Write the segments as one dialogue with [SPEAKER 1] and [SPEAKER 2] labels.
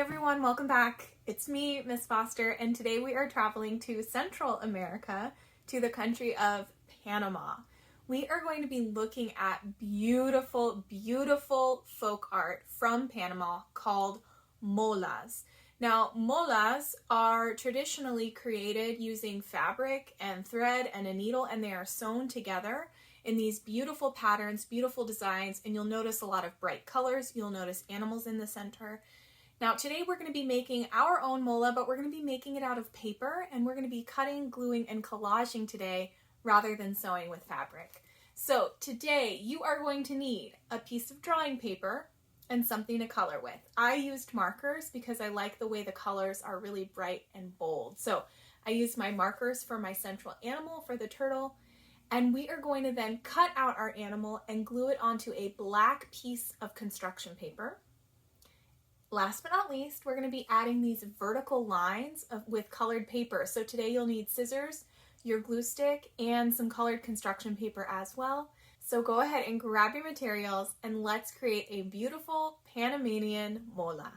[SPEAKER 1] everyone, welcome back. It's me, Miss Foster, and today we are traveling to Central America, to the country of Panama. We are going to be looking at beautiful, beautiful folk art from Panama called Molas. Now, molas are traditionally created using fabric and thread and a needle, and they are sewn together in these beautiful patterns, beautiful designs, and you'll notice a lot of bright colors. You'll notice animals in the center. Now today we're going to be making our own mola, but we're going to be making it out of paper, and we're going to be cutting, gluing, and collaging today rather than sewing with fabric. So today you are going to need a piece of drawing paper and something to color with. I used markers because I like the way the colors are really bright and bold. So I used my markers for my central animal, for the turtle, and we are going to then cut out our animal and glue it onto a black piece of construction paper. Last but not least, we're going to be adding these vertical lines with colored paper. So today you'll need scissors, your glue stick, and some colored construction paper as well. So go ahead and grab your materials and let's create a beautiful Panamanian mola.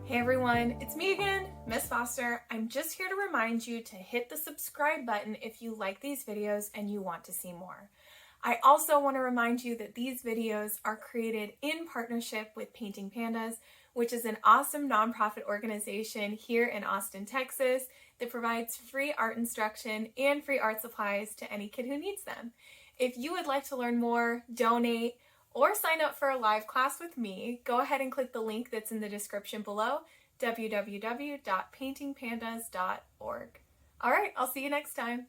[SPEAKER 1] Hey everyone, it's me again, Miss Foster. I'm just here to remind you to hit the subscribe button if you like these videos and you want to see more. I also want to remind you that these videos are created in partnership with Painting Pandas, which is an awesome nonprofit organization here in Austin, Texas that provides free art instruction and free art supplies to any kid who needs them. If you would like to learn more, donate, or sign up for a live class with me, go ahead and click the link that's in the description below, www.paintingpandas.org. All right, I'll see you next time.